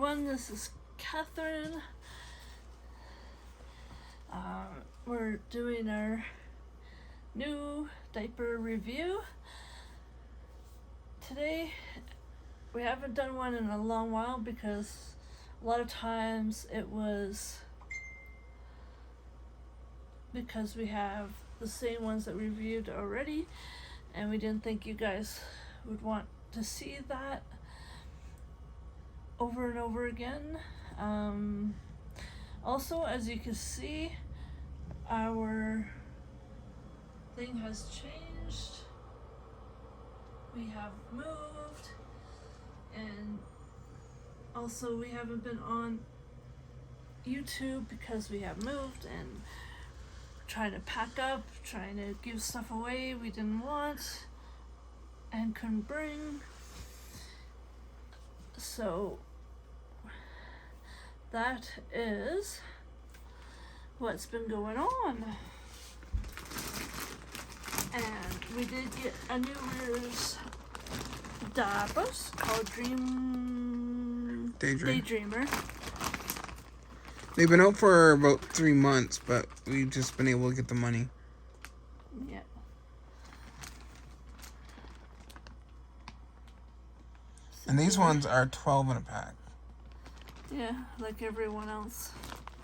everyone, this is Catherine. We're doing our new diaper review. Today, we haven't done one in a long while because a lot of times it was because we have the same ones that we reviewed already and we didn't think you guys would want to see that over and over again. Also, as you can see, our thing has changed. We have moved, and also we haven't been on YouTube because we have moved and trying to pack up, trying to give stuff away we didn't want and couldn't bring. So that is what's been going on. And we did get a new Rears diapers called Daydreamer. They've been out for about 3 months, but we've just been able to get the money. Yeah. And these ones are 12 in a pack. Yeah, like everyone else.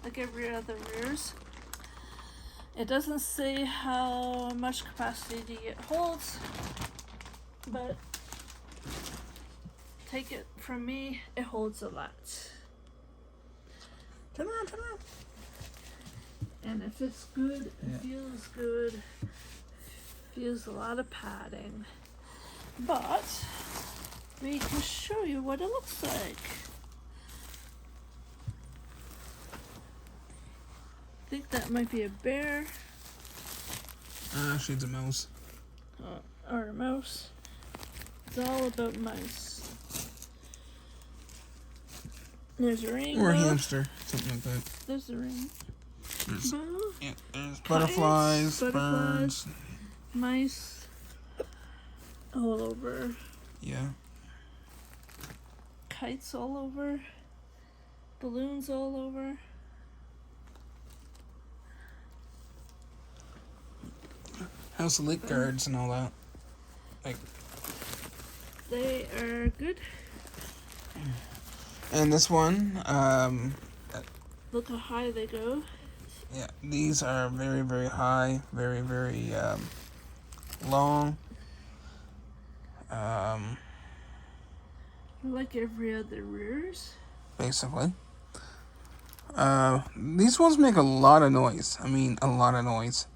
Like every other Rears. It doesn't say how much capacity it holds, but take it from me, it holds a lot. Turn around. And if it's good, Yeah. it feels good. Feels a lot of padding. But we can show you what it looks like. I think that might be a bear. Actually, it's a mouse. Or a mouse. It's all about mice. There's a rainbow. Or a hamster, something like that. There's a rainbow. There's butterflies, birds. Mice. All over. Yeah. Kites all over. Balloons all over. House of Lake guards and all that. Like. They are good. And this one, Look how high they go. yeah, these are very, very high, very, very long. Like every other Rears. Basically. These ones make a lot of noise. I mean, a lot of noise.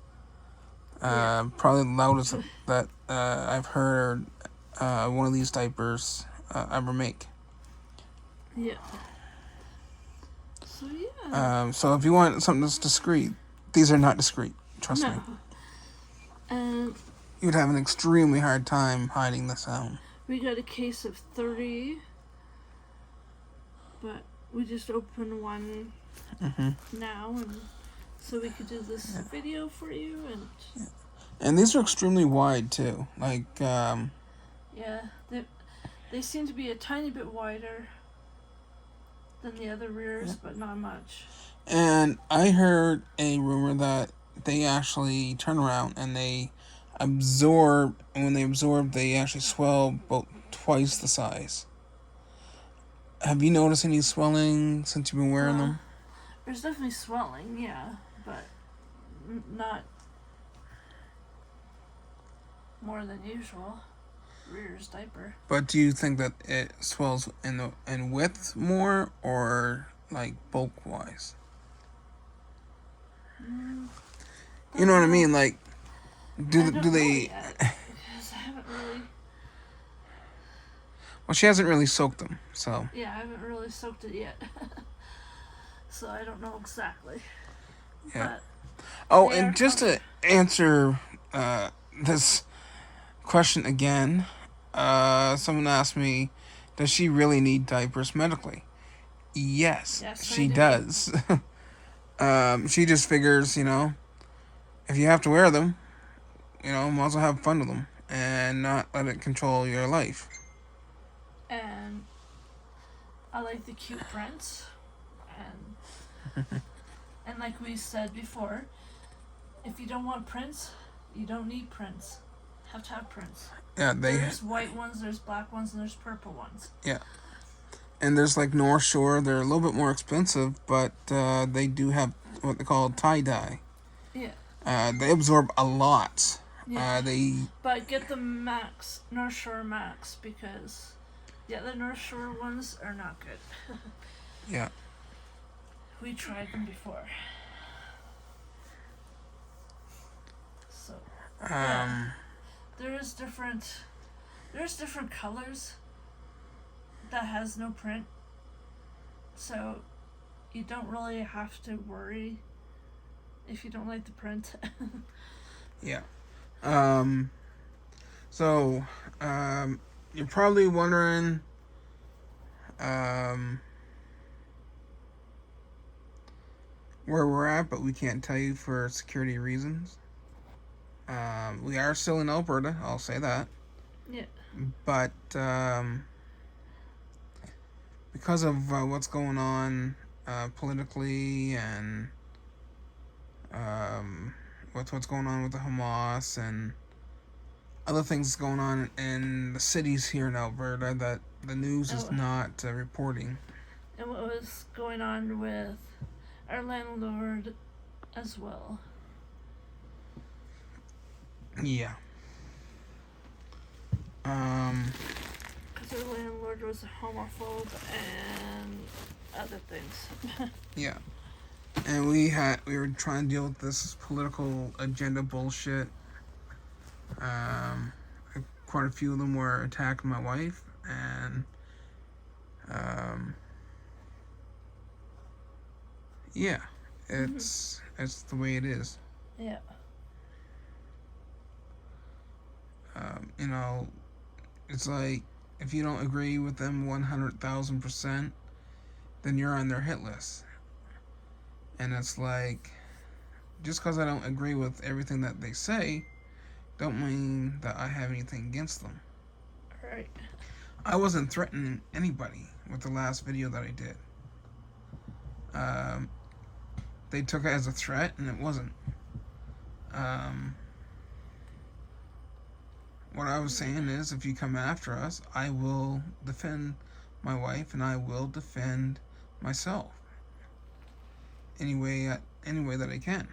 Probably the loudest that I've heard one of these diapers ever make. Yeah. So yeah. So if you want something that's discreet, these are not discreet. Trust me. And You'd have an extremely hard time hiding the sound. we got a case of 30, but we just opened one now, and so we could do this video for you. And these are extremely wide too. Like Yeah, they seem to be a tiny bit wider than the other Rears, but not much. And I heard a rumor that they actually turn around and they absorb, and when they absorb, they actually swell about twice the size. Have you noticed any swelling since you've been wearing them? There's definitely swelling, yeah, but not more than usual. Rear's diaper. But do you think that it swells in width more, or like bulk wise? You know what I mean? Like, do they? Because I haven't really. Well, she hasn't really soaked them, so. Yeah, I haven't really soaked it yet, so I don't know exactly. Yeah. But and just to answer this question again, someone asked me, does she really need diapers medically? Yes she does. She just figures, if you have to wear them, might as well have fun with them and not let it control your life. And I like the cute prints, and like we said before, if you don't want prints, you don't need prints. Have to have prints. Yeah, There's white ones, there's black ones, and there's purple ones. Yeah. And there's like North Shore. They're a little bit more expensive, but they do have what they call tie-dye. Yeah. They absorb a lot. Yeah. But get the Max, North Shore Max, because the other North Shore ones are not good. Yeah. We tried them before. So yeah. There's different colors that has no print. So you don't really have to worry if you don't like the print. Yeah. So, you're probably wondering, where we're at, but we can't tell you for security reasons. We are still in Alberta, I'll say that. Yeah. But, because of what's going on politically and with what's going on with the Hamas and other things going on in the cities here in Alberta that the news is not reporting. And what was going on with our landlord as well. Yeah. Because our landlord was a homophobe and other things. Yeah. And we were trying to deal with this political agenda bullshit. Quite a few of them were attacking my wife, and yeah, it's the way it is. Yeah. You know, it's like if you don't agree with them 100,000%, then you're on their hit list. And it's like, just because I don't agree with everything that they say, don't mean that I have anything against them. Right. I wasn't threatening anybody with the last video that I did. They took it as a threat, and it wasn't. What I was saying is, if you come after us, I will defend my wife, and I will defend myself any way that I can.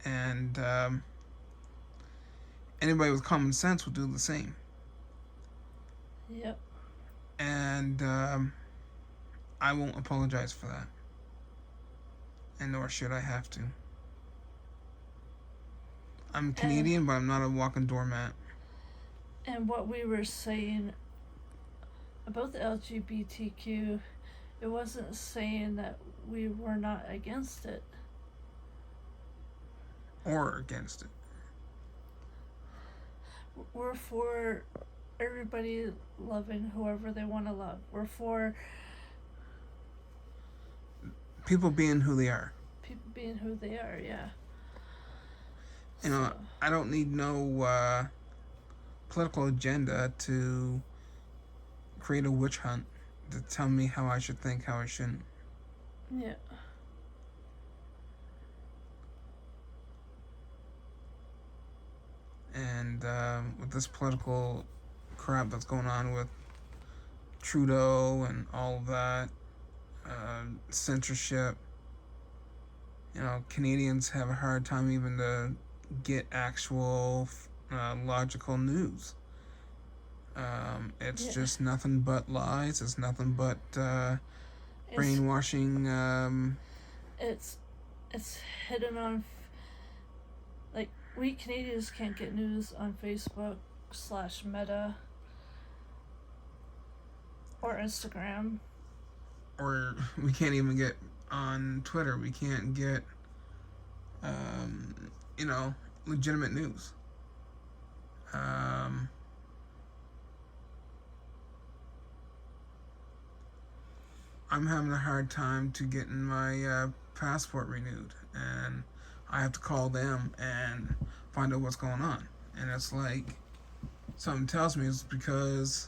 And anybody with common sense will do the same. Yep. And I won't apologize for that. And nor should I have to. I'm Canadian, but I'm not a walking doormat. And what we were saying about the LGBTQ, it wasn't saying that we were not against it. Or against it. We're for everybody loving whoever they want to love. We're for people being who they are. People being who they are, yeah. You know, I don't need no political agenda to create a witch hunt to tell me how I should think, how I shouldn't. Yeah. And with this political crap that's going on with Trudeau and all of that, censorship, you know, Canadians have a hard time even to get actual logical news. It's just nothing but lies. It's nothing but brainwashing. It's hidden on, like, we Canadians can't get news on Facebook/Meta or Instagram. Or we can't even get on Twitter. We can't get, you know, legitimate news. I'm having a hard time to getting my passport renewed, and I have to call them and find out what's going on. And it's like, something tells me it's because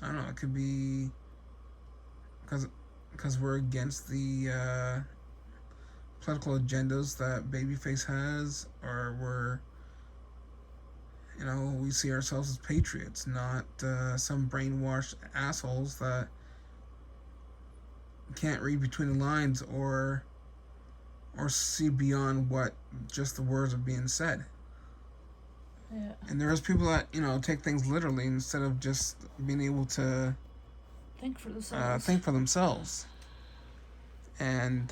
I don't know. It could be because we're against the political agendas that Babyface has, or we see ourselves as patriots, not some brainwashed assholes that can't read between the lines or see beyond what just the words are being said. Yeah. And there's people that take things literally instead of just being able to think for themselves. And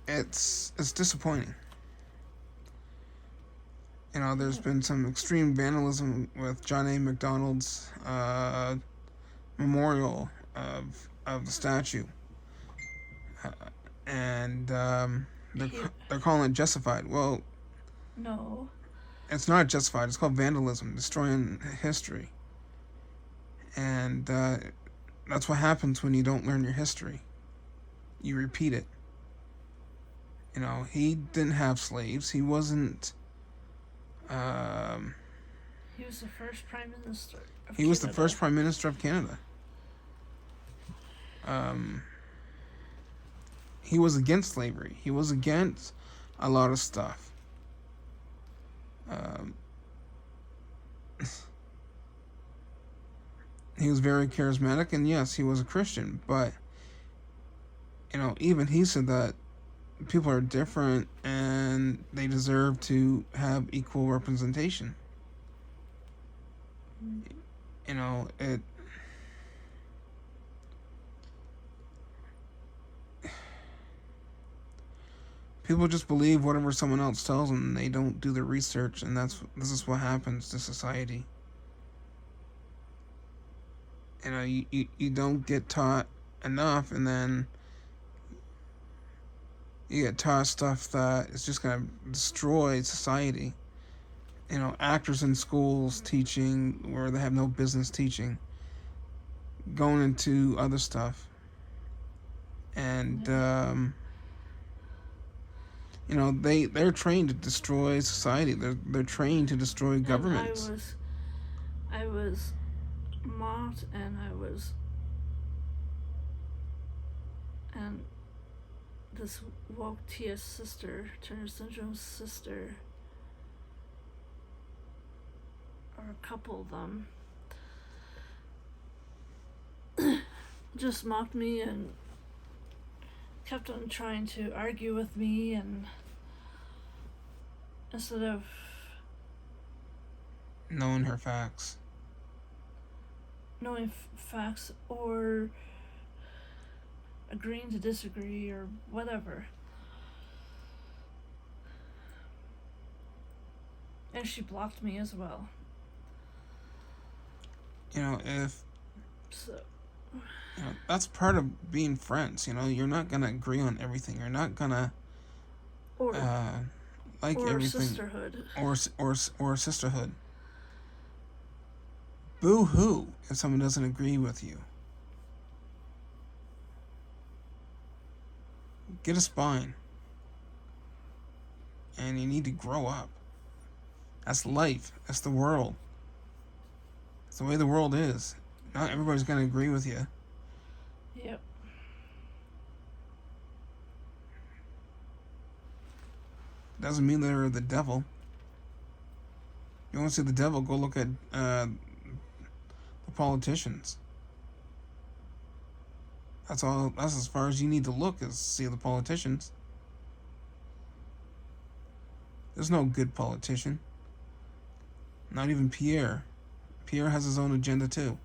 it's disappointing. There's been some extreme vandalism with John A. McDonald's memorial of the statue, and they're calling it justified. Well, no, it's not justified. It's called vandalism, destroying history, and that's what happens when you don't learn your history. You repeat it. He didn't have slaves. He wasn't. He was the first prime minister. He was the first prime minister of Canada. He was against slavery. He was against a lot of stuff. He was very charismatic, and yes, he was a Christian. But even he said that people are different and they deserve to have equal representation. It people just believe whatever someone else tells them. They don't do the research, and this is what happens to society. You don't get taught enough, and then you get taught stuff that is just going to destroy society. Actors in schools teaching where they have no business teaching, going into other stuff. And, they're trained to destroy society. They're trained to destroy governments. I was mocked, and this woke TS sister, Turner Syndrome's sister, or a couple of them, just mocked me and kept on trying to argue with me, and instead of knowing her facts. Knowing facts or agreeing to disagree or whatever. And she blocked me as well. That's part of being friends. You're not gonna agree on everything. You're not gonna like or everything. Sisterhood. Or sisterhood. Boo-hoo if someone doesn't agree with you. Get a spine. And you need to grow up. That's life. That's the world. It's the way the world is. Not everybody's going to agree with you. Yep. Doesn't mean they're the devil. You want to see the devil, go look at the politicians. That's all. That's as far as you need to look, is see the politicians. There's no good politician. Not even Pierre. Pierre has his own agenda too.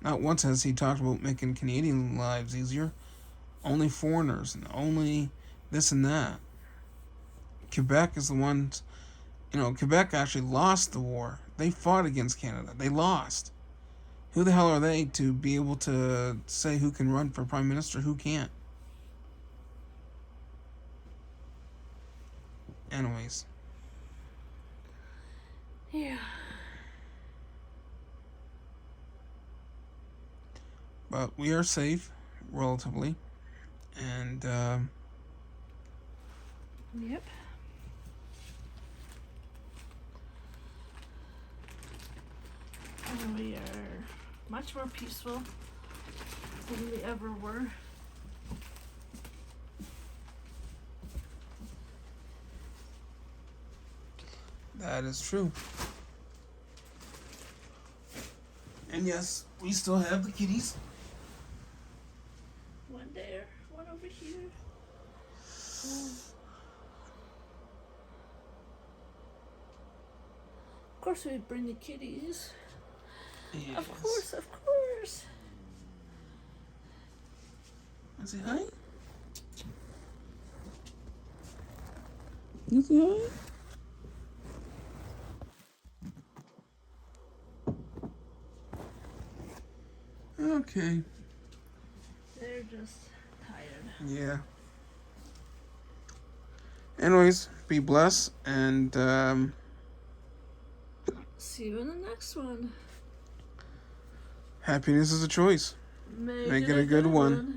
Not once has he talked about making Canadian lives easier. Only foreigners and only this and that. Quebec is the ones. Quebec actually lost the war. They fought against Canada. They lost. Who the hell are they to be able to say who can run for prime minister, who can't? Anyways. Yeah. But we are safe, relatively. And, Yep. much more peaceful than we ever were. That is true. And yes, we still have the kitties. One there, one over here. Of course we bring the kitties. Yes. Of course, of course. Want to say hi? You say hi? Okay. They're just tired. Yeah. Anyways, be blessed and See you in the next one. happiness is a choice. Make Make it a good one.